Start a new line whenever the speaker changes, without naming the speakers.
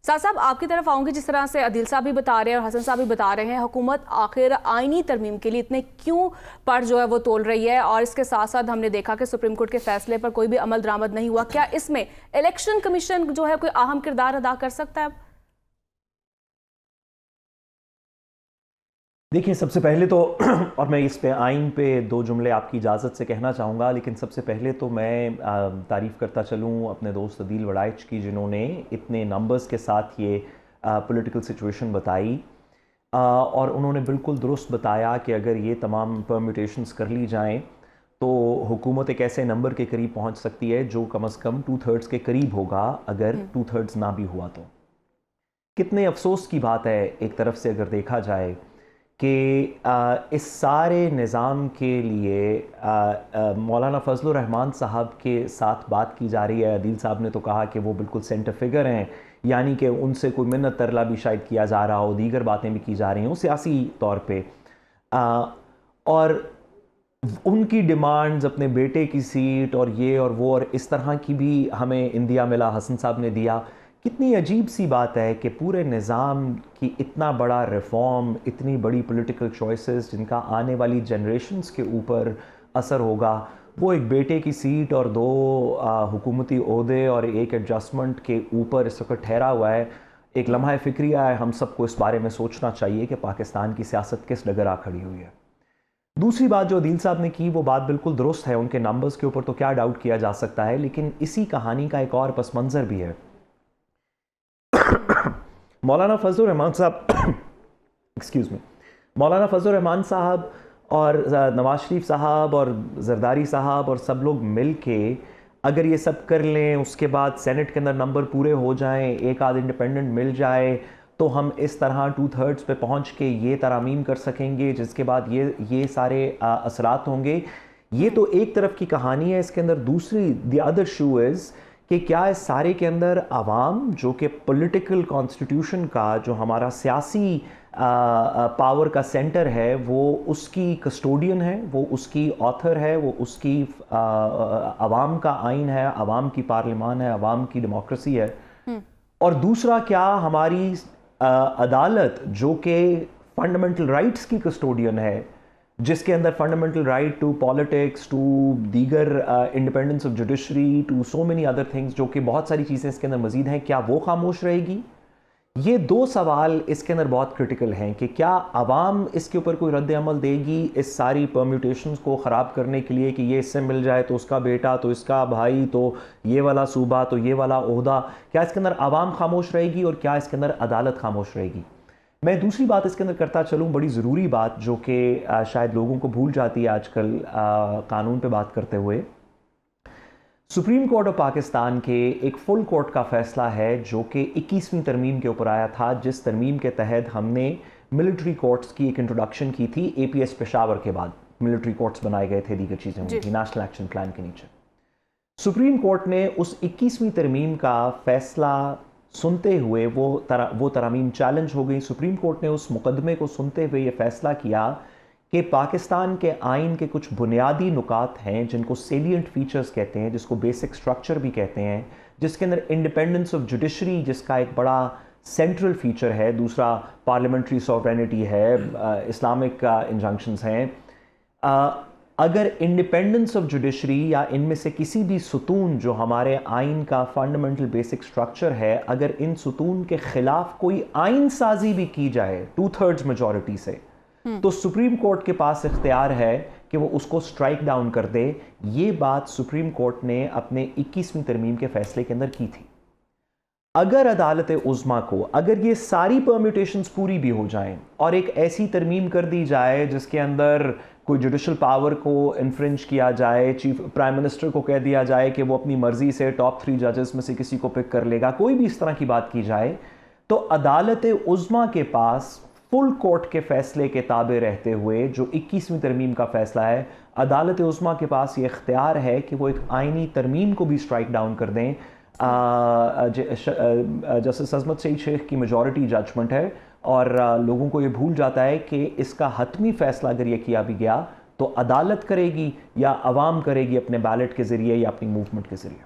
साथ साहब आपकी तरफ आऊंगी, जिस तरह से अदिल साहब भी बता रहे हैं और हसन साहब भी बता रहे हैं, हुकूमत आखिर आईनी तरमीम के लिए इतने क्यों पर जो है वो तोल रही है, और इसके साथ साथ हमने देखा कि सुप्रीम कोर्ट के फैसले पर कोई भी अमल दरामद नहीं हुआ। क्या इसमें इलेक्शन कमीशन जो है कोई अहम किरदार अदा कर सकता है?
देखिए, सबसे पहले तो और मैं इस पे आइन पे दो जुमले आपकी इजाज़त से कहना चाहूँगा, लेकिन सबसे पहले तो मैं तारीफ़ करता चलूँ अपने दोस्त अदील वड़ाइच की, जिन्होंने इतने नंबर्स के साथ ये पॉलिटिकल सिचुएशन बताई, और उन्होंने बिल्कुल दुरुस्त बताया कि अगर ये तमाम परम्यूटेशंस कर ली जाएं तो हुकूमत एक ऐसे नंबर के करीब पहुँच सकती है जो कम अज़ कम 2/3 के करीब होगा, अगर 2/3 ना भी हुआ तो। कितने अफसोस की बात है एक तरफ से अगर देखा जाए कि इस सारे निज़ाम के लिए मौलाना फजलुर रहमान साहब के साथ बात की जा रही है। अदील साहब ने तो कहा कि वो बिल्कुल सेंटर फिगर हैं, यानी कि उनसे कोई मिन्नत तरला भी शायद किया जा रहा हो, दीगर बातें भी की जा रही हों सियासी तौर पे, और उनकी डिमांड्स अपने बेटे की सीट और ये और वो और इस तरह की भी हमें इंदिया मिला, हसन साहब ने दिया। कितनी अजीब सी बात है कि पूरे निज़ाम की इतना बड़ा रिफॉर्म, इतनी बड़ी पॉलिटिकल चॉइसेस जिनका आने वाली जनरेशन्स के ऊपर असर होगा, वो एक बेटे की सीट और दो हुकूमती ओहदे और एक एडजस्टमेंट के ऊपर इस वक्त ठहरा हुआ है। एक लम्हा फ़िक्रिया है, हम सबको इस बारे में सोचना चाहिए कि पाकिस्तान की सियासत किस डगर आ खड़ी हुई है। दूसरी बात जो अदील साहब ने की, वो बात बिल्कुल दुरुस्त है, उनके नंबर्स के ऊपर तो क्या डाउट किया जा सकता है, लेकिन इसी कहानी का एक और पस मंज़र भी है। मौलाना फजलुर रहमान साहब एक्सक्यूज़ मी, मौलाना फजलुर रहमान साहब और नवाज शरीफ साहब और जरदारी साहब और सब लोग मिल के अगर ये सब कर लें, उसके बाद सेनेट के अंदर नंबर पूरे हो जाएं, एक आध इंडिपेंडेंट मिल जाए, तो हम इस तरह 2/3 पे पहुंच के ये तरामीम कर सकेंगे, जिसके बाद ये सारे असरात होंगे। ये तो एक तरफ की कहानी है। इसके अंदर दूसरी द अदर शू इज़ कि क्या इस सारे के अंदर आवाम, जो कि पॉलिटिकल कॉन्स्टिट्यूशन का, जो हमारा सियासी पावर का सेंटर है, वो उसकी कस्टोडियन है, वो उसकी ऑथर है, वो उसकी आवाम का आइन है, आवाम की पार्लियामान है, आवाम की डेमोक्रेसी है। और दूसरा, क्या हमारी अदालत, जो कि फंडामेंटल राइट्स की कस्टोडियन है, जिसके अंदर fundamental right to politics, to दीगर independence of judiciary, to so many other things, जो कि बहुत सारी चीज़ें इसके अंदर मजीद हैं, क्या वो खामोश रहेगी? ये दो सवाल इसके अंदर बहुत क्रिटिकल हैं कि क्या आवाम इसके ऊपर कोई रद्द अमल देगी इस सारी परम्यूटेशंस को ख़राब करने के लिए, कि ये इससे मिल जाए तो उसका बेटा, तो इसका भाई, तो ये वाला सूबा, तो ये वाला ओहदा। क्या इसके अंदर आवाम खामोश रहेगी और क्या इसके अंदर अदालत खामोश रहेगी? मैं दूसरी बात इसके अंदर करता चलूँ, बड़ी ज़रूरी बात जो कि शायद लोगों को भूल जाती है आजकल कानून पे बात करते हुए। सुप्रीम कोर्ट ऑफ पाकिस्तान के एक फुल कोर्ट का फ़ैसला है जो कि 21वीं तरमीम के ऊपर आया था, जिस तरमीम के तहत हमने मिलिट्री कोर्ट्स की एक इंट्रोडक्शन की थी। APS पेशावर के बाद मिलिट्री कोर्ट्स बनाए गए थे, दीगर चीज़ें हुई थी नेशनल एक्शन प्लान के नीचे। सुप्रीम कोर्ट ने उस 21वीं तरमीम का फ़ैसला सुनते हुए वो तरामीम चैलेंज हो गई। सुप्रीम कोर्ट ने उस मुकदमे को सुनते हुए ये फ़ैसला किया कि पाकिस्तान के आइन के कुछ बुनियादी नुकात हैं, जिनको सेलिएंट फीचर्स कहते हैं, जिसको बेसिक स्ट्रक्चर भी कहते हैं, जिसके अंदर इंडिपेंडेंस ऑफ जुडिशरी जिसका एक बड़ा सेंट्रल फीचर है, दूसरा पार्लियामेंट्री सॉवरेनिटी है, इस्लामिक इंजंक्शंस हैं। अगर इंडिपेंडेंस ऑफ जुडिशरी या इनमें से किसी भी सुतून जो हमारे आइन का फंडामेंटल बेसिक स्ट्रक्चर है, अगर इन सुतून के खिलाफ कोई आइन साजी भी की जाए 2/3 मेजॉरिटी से, तो सुप्रीम कोर्ट के पास इख्तियार है कि वो उसको स्ट्राइक डाउन कर दे। ये बात सुप्रीम कोर्ट ने अपने 21वीं तरमीम के फैसले के अंदर की थी। अगर अदालत उज़्मा को, अगर ये सारी परम्यूटेशंस पूरी भी हो जाएं और एक ऐसी तरमीम कर दी जाए जिसके अंदर कोई जुडिशल पावर को इन्फ्रिंज किया जाए, चीफ प्राइम मिनिस्टर को कह दिया जाए कि वो अपनी मर्जी से टॉप 3 जजेस में से किसी को पिक कर लेगा, कोई भी इस तरह की बात की जाए, तो अदालत उज़्मा के पास फुल कोर्ट के फैसले के ताबे रहते हुए, जो 21वीं तरमीम का फैसला है, अदालत उज़्मा के पास ये इख्तियार है कि वो एक आइनी तरमीम को भी स्ट्राइक डाउन कर दें। जस्टिस अजमत सईद शेख की मेजॉरिटी जजमेंट है, और लोगों को ये भूल जाता है कि इसका हतमी फैसला अगर ये किया भी गया तो अदालत करेगी या अवाम करेगी अपने बैलेट के ज़रिए या अपनी मूवमेंट के ज़रिए।